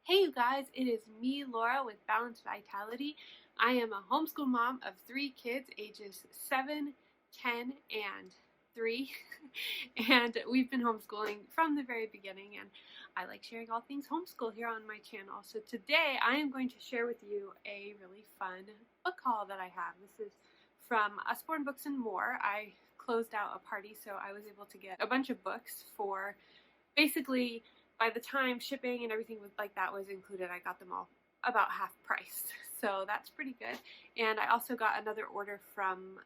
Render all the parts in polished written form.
Hey you guys, it is me, Laura, with Balanced Vitality. I am a homeschool mom of 3 kids, ages 7, 10, and 3. And we've been homeschooling from the very beginning, and I like sharing all things homeschool here on my channel. So today I am going to share with you a really fun book haul that I have. This is from Usborne Books and More. I closed out a party, so I was able to get a bunch of books for basically by the time shipping and everything like that was included, I got them all about half price. So that's pretty good. And I also got another order from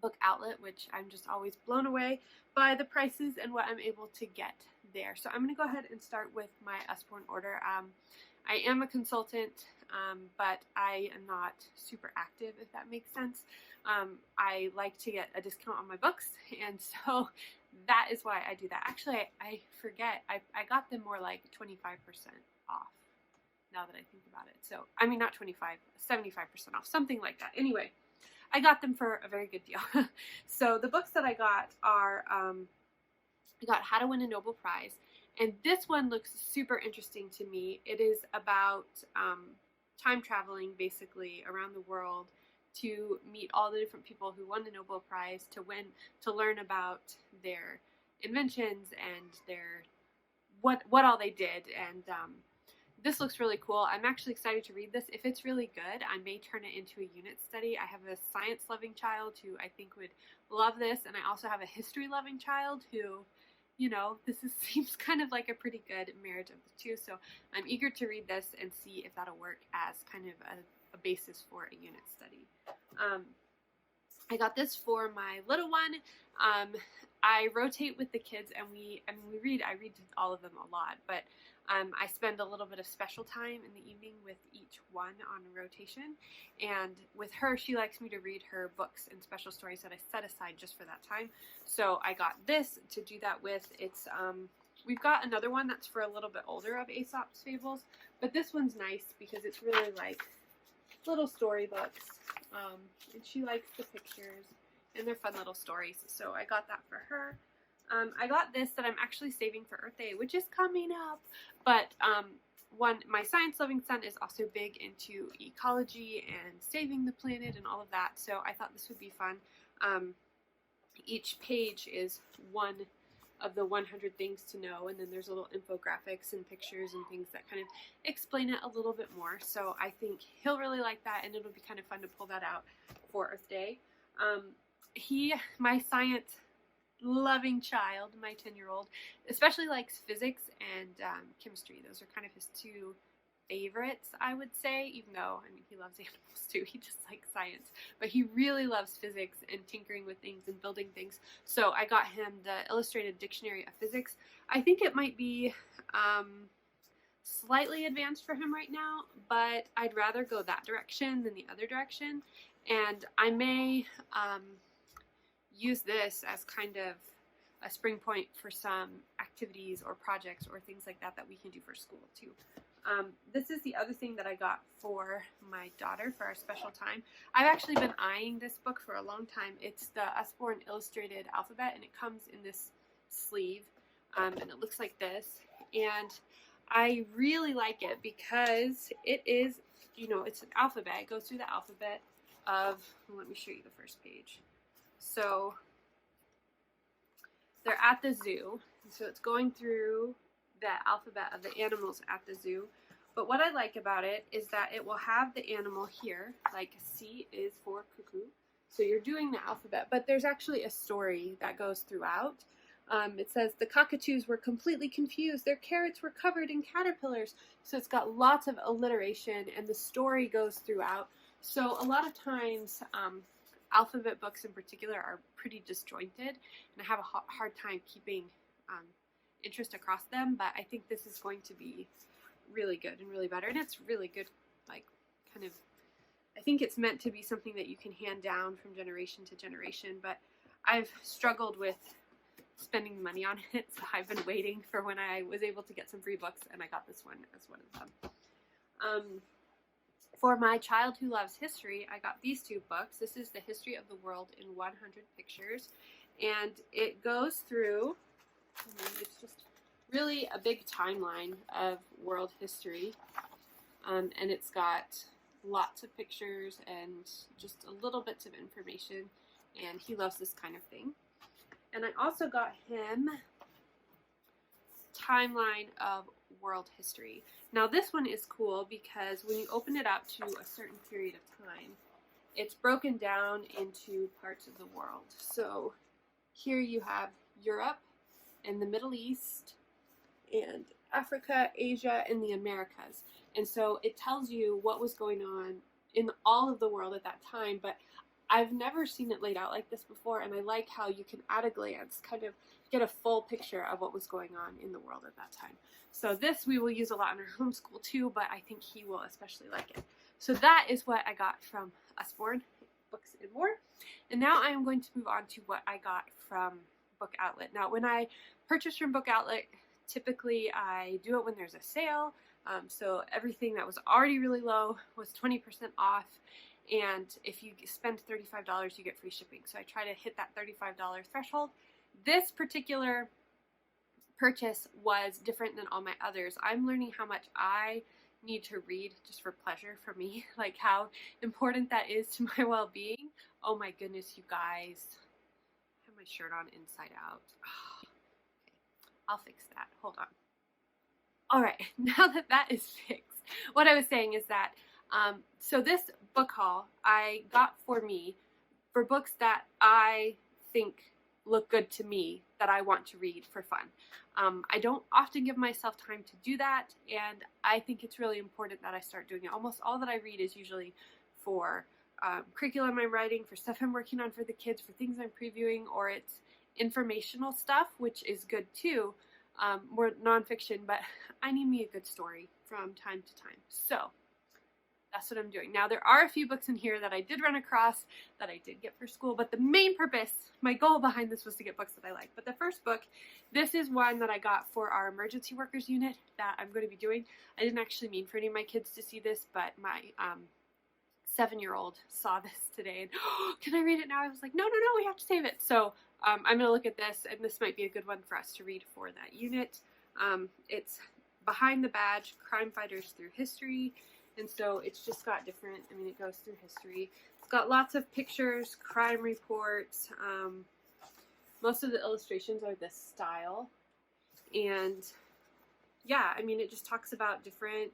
Book Outlet, which I'm just always blown away by the prices and what I'm able to get there. So I'm going to go ahead and start with my Usborne Order. I am a consultant, but I am not super active, if that makes sense. I like to get a discount on my books, and so that is why I do that. Actually, I forget. I got them more like 25% off now that I think about it. So, I mean, not 25, 75% off, something like that. Anyway, I got them for a very good deal. So the books that I got are, I got How to Win a Nobel Prize. And this one looks super interesting to me. It is about time traveling basically around the world to meet all the different people who won the Nobel Prize, to learn about their inventions and their what all they did. And this looks really cool. I'm actually excited to read this. If it's really good, I may turn it into a unit study. I have a science-loving child who I think would love this, and I also have a history-loving child who, you know, seems kind of like a pretty good marriage of the two. So I'm eager to read this and see if that'll work as kind of a basis for a unit study. I got this for my little one. I rotate with the kids, and I read to all of them a lot, but I spend a little bit of special time in the evening with each one on rotation. And with her, she likes me to read her books and special stories that I set aside just for that time. So I got this to do that with. It's we've got another one that's for a little bit older of Aesop's Fables, but this one's nice because it's really like little storybooks, and she likes the pictures, and they're fun little stories. So I got that for her. I got this that I'm actually saving for Earth Day, which is coming up. But my science-loving son is also big into ecology and saving the planet and all of that. So I thought this would be fun. Each page is one of the 100 things to know, and then there's little infographics and pictures and things that kind of explain it a little bit more. So I think he'll really like that, and it'll be kind of fun to pull that out for Earth Day. My science loving child, my 10-year-old, especially likes physics and chemistry. Those are kind of his two favorites, I would say, even though, I mean, he loves animals too. He just likes science, but he really loves physics and tinkering with things and building things. So I got him the Illustrated Dictionary of Physics. I think it might be slightly advanced for him right now, but I'd rather go that direction than the other direction. And I may use this as kind of a spring point for some activities or projects or things like that we can do for school too. This is the other thing that I got for my daughter for our special time. I've actually been eyeing this book for a long time. It's the Usborne Illustrated Alphabet, and it comes in this sleeve, and it looks like this. And I really like it because it is, you know, it's an alphabet. It goes through the alphabet of, let me show you the first page. So they're at the zoo, so it's going through the alphabet of the animals at the zoo. But what I like about it is that it will have the animal here, like C is for cuckoo. So you're doing the alphabet, but there's actually a story that goes throughout. It says the cockatoos were completely confused. Their carrots were covered in caterpillars. So it's got lots of alliteration, and the story goes throughout. So a lot of times, alphabet books in particular are pretty disjointed, and I have a hard time keeping interest across them, but I think this is going to be really good and really better, and it's really good, like, kind of, I think it's meant to be something that you can hand down from generation to generation, but I've struggled with spending money on it, so I've been waiting for when I was able to get some free books, and I got this one as one of them. For my child who loves history, I got these two books. This is The History of the World in 100 Pictures, and it goes through, it's just really a big timeline of world history, and it's got lots of pictures and just little bits of information, and he loves this kind of thing. And I also got him Timeline of World History. Now this one is cool because when you open it up to a certain period of time, it's broken down into parts of the world. So here you have Europe and the Middle East and Africa, Asia, and the Americas. And so it tells you what was going on in all of the world at that time, but I've never seen it laid out like this before, and I like how you can at a glance kind of get a full picture of what was going on in the world at that time. So this we will use a lot in our homeschool too, but I think he will especially like it. So that is what I got from Usborne Books and More. And now I am going to move on to what I got from Book Outlet. Now when I purchase from Book Outlet, typically I do it when there's a sale. So everything that was already really low was 20% off. And if you spend $35, you get free shipping. So I try to hit that $35 threshold. This particular purchase was different than all my others. I'm learning how much I need to read just for pleasure for me, like how important that is to my well-being. Oh my goodness, you guys. I have my shirt on inside out. Oh, okay, I'll fix that. Hold on. All right, now that that is fixed, what I was saying is that so this book haul I got for me for books that I think look good to me, that I want to read for fun. I don't often give myself time to do that, and I think it's really important that I start doing it. Almost all that I read is usually for curriculum I'm writing, for stuff I'm working on for the kids, for things I'm previewing, or it's informational stuff, which is good too, more nonfiction, but I need me a good story from time to time. So that's what I'm doing. Now there are a few books in here that I did run across that I did get for school, but the main purpose, my goal behind this was to get books that I like. But the first book, this is one that I got for our emergency workers unit that I'm going to be doing. I didn't actually mean for any of my kids to see this, but my 7-year-old saw this today and, oh, can I read it now? I was like, no, we have to save it. So I'm going to look at this, and this might be a good one for us to read for that unit. It's Behind the Badge, Crime Fighters Through History. And so it's just got different, I mean, it goes through history. It's got lots of pictures, crime reports. Most of the illustrations are this style. And yeah, I mean, it just talks about different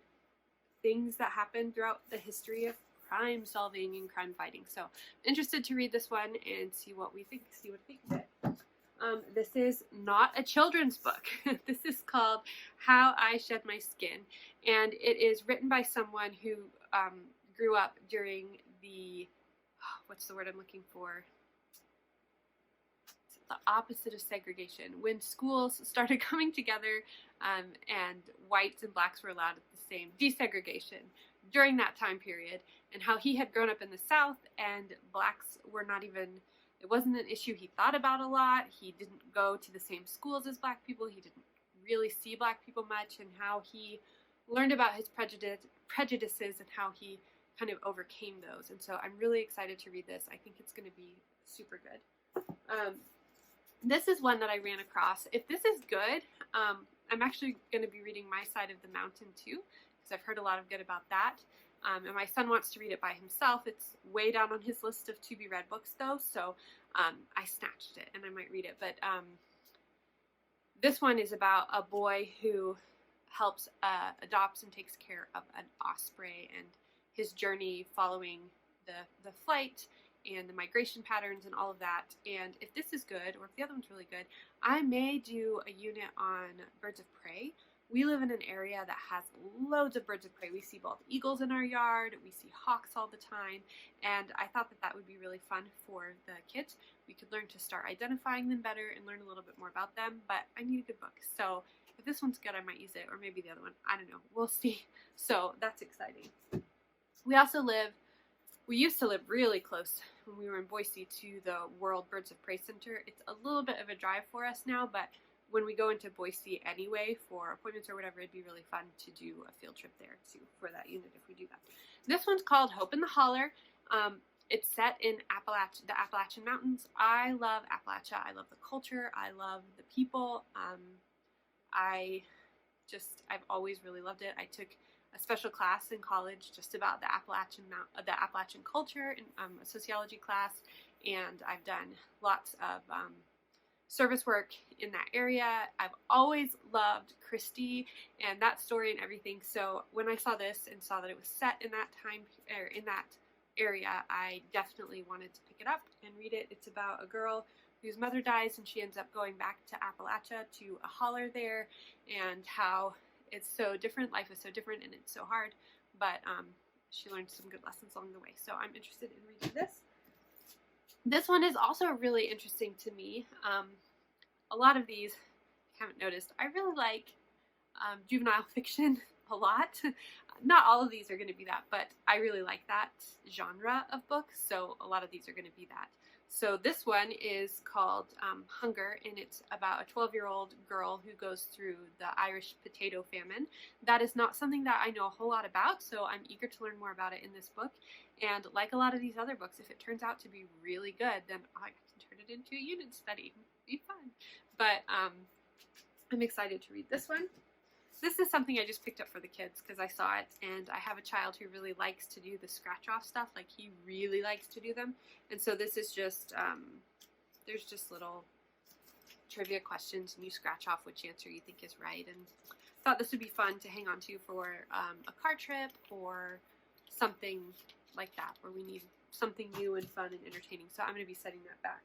things that happen throughout the history of crime solving and crime fighting. So I'm interested to read this one and see what we think, see what I think of it. This is not a children's book. This is called How I Shed My Skin, and it is written by someone who grew up during the, what's the word I'm looking for? It's the opposite of segregation. When schools started coming together and whites and blacks were allowed at the same, desegregation during that time period, and how he had grown up in the South and blacks were not even, it wasn't an issue he thought about a lot. He didn't go to the same schools as black people. He didn't really see black people much, and how he learned about his prejudices and how he kind of overcame those. And so I'm really excited to read this. I think it's going to be super good. This is one that I ran across. If this is good, I'm actually going to be reading My Side of the Mountain too, because I've heard a lot of good about that. And my son wants to read it by himself. It's way down on his list of to-be-read books, though, so I snatched it, and I might read it. But this one is about a boy who helps, adopts and takes care of an osprey, and his journey following the flight and the migration patterns and all of that. And if this is good, or if the other one's really good, I may do a unit on birds of prey. We live in an area that has loads of birds of prey. We see bald eagles in our yard, we see hawks all the time, and I thought that that would be really fun for the kids. We could learn to start identifying them better and learn a little bit more about them, but I need a good book. So if this one's good, I might use it, or maybe the other one. I don't know. We'll see. So that's exciting. We used to live really close when we were in Boise to the World Birds of Prey Center. It's a little bit of a drive for us now, but when we go into Boise anyway for appointments or whatever, it'd be really fun to do a field trip there too for that unit if we do that. This one's called Hope in the Holler. It's set in the Appalachian Mountains. I love Appalachia. I love the culture. I love the people. I've always really loved it. I took a special class in college just about the Appalachian culture, in a sociology class, and I've done lots of service work in that area. I've always loved Christie and that story and everything. So when I saw this and saw that it was set in that time, or in that area, I definitely wanted to pick it up and read it. It's about a girl whose mother dies and she ends up going back to Appalachia, to a holler there, and how it's so different. Life is so different and it's so hard, but she learned some good lessons along the way. So I'm interested in reading this. This one is also really interesting to me. A lot of these, if you haven't noticed, I really like juvenile fiction a lot. Not all of these are going to be that, but I really like that genre of books, so a lot of these are going to be that. So this one is called Hunger, and it's about a 12-year-old girl who goes through the Irish potato famine. That is not something that I know a whole lot about, so I'm eager to learn more about it in this book. And like a lot of these other books, if it turns out to be really good, then I can turn it into a unit study. It'd be fun. But I'm excited to read this one. This is something I just picked up for the kids because I saw it, and I have a child who really likes to do the scratch-off stuff. Like, he really likes to do them. And so this is just, there's just little trivia questions, and you scratch off which answer you think is right. And I thought this would be fun to hang on to for a car trip or something like that, where we need something new and fun and entertaining. So I'm going to be setting that back.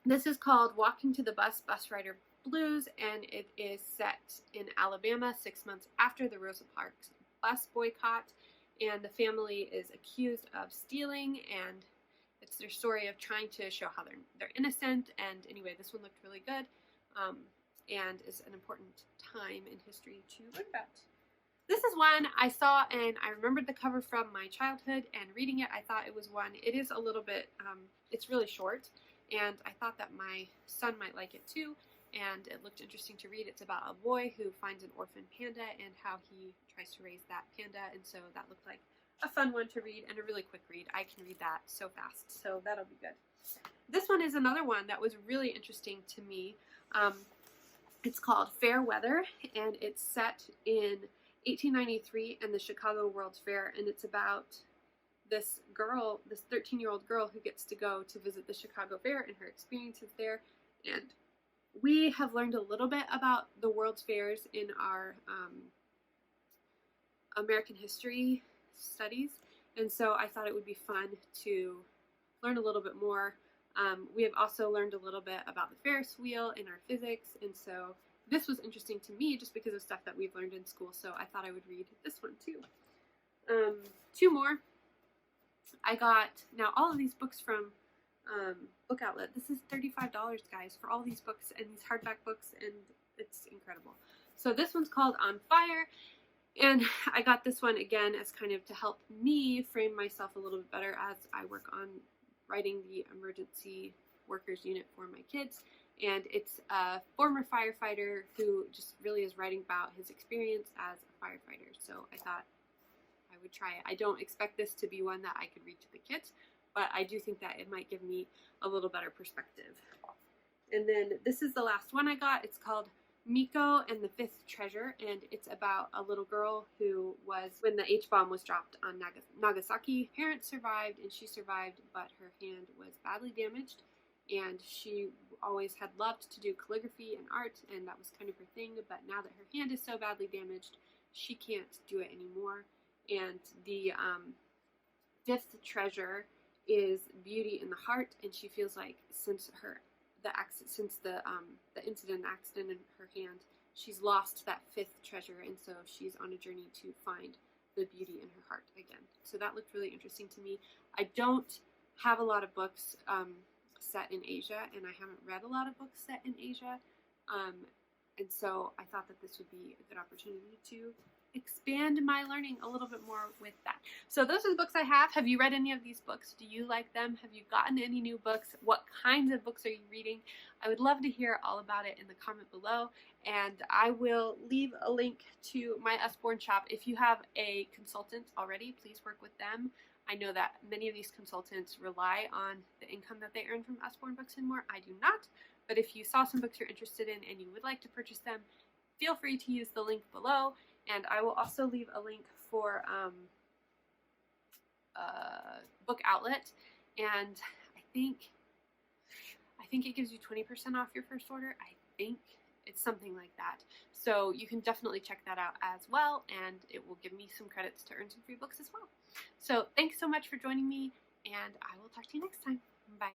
This is called Walking to the Bus Rider Blues, and it is set in Alabama 6 months after the Rosa Parks bus boycott, and the family is accused of stealing, and it's their story of trying to show how they're innocent. And anyway, this one looked really good, and is an important time in history to learn about. This is one I saw, and I remembered the cover from my childhood, and reading it, I thought it was one. It is a little bit, it's really short, and I thought that my son might like it too. And it looked interesting to read. It's about a boy who finds an orphan panda and how he tries to raise that panda, and so that looked like a fun one to read and a really quick read. I can read that so fast, so that'll be good. This one is another one that was really interesting to me. It's called Fair Weather, and it's set in 1893 in the Chicago World's Fair, and it's about this girl, this 13-year-old girl who gets to go to visit the Chicago Fair and her experiences there. And we have learned a little bit about the World's Fairs in our American history studies, and so I thought it would be fun to learn a little bit more. We have also learned a little bit about the Ferris wheel in our physics, and so this was interesting to me just because of stuff that we've learned in school, so I thought I would read this one too. Two more. I got, now all of these books from Book Outlet. This is $35, guys, for all these books and these hardback books, and it's incredible. So this one's called On Fire, and I got this one again as kind of to help me frame myself a little bit better as I work on writing the emergency workers unit for my kids. And it's a former firefighter who just really is writing about his experience as a firefighter. So I thought I would try it. I don't expect this to be one that I could read to the kids, but I do think that it might give me a little better perspective. And then this is the last one I got. It's called Mikko and the Fifth Treasure, and it's about a little girl who was, when the H-bomb was dropped on Nagasaki, parents survived and she survived, but her hand was badly damaged, and she always had loved to do calligraphy and art, and that was kind of her thing, but now that her hand is so badly damaged, she can't do it anymore. And the fifth treasure is beauty in the heart, and she feels like since the incident accident in her hand, she's lost that fifth treasure, and so she's on a journey to find the beauty in her heart again. So that looked really interesting to me. I don't have a lot of books set in Asia, and I haven't read a lot of books set in Asia, and so I thought that this would be a good opportunity to expand my learning a little bit more with that. So those are the books I have. Have you read any of these books? Do you like them? Have you gotten any new books? What kinds of books are you reading? I would love to hear all about it in the comment below, and I will leave a link to my Usborne shop. If you have a consultant already, please work with them. I know that many of these consultants rely on the income that they earn from Usborne Books and More. I do not, But if you saw some books you're interested in and you would like to purchase them, feel free to use the link below, and I will also leave a link for Book Outlet, and I think it gives you 20% off your first order. I think it's something like that. So you can definitely check that out as well, and it will give me some credits to earn some free books as well. So thanks so much for joining me, and I will talk to you next time. Bye.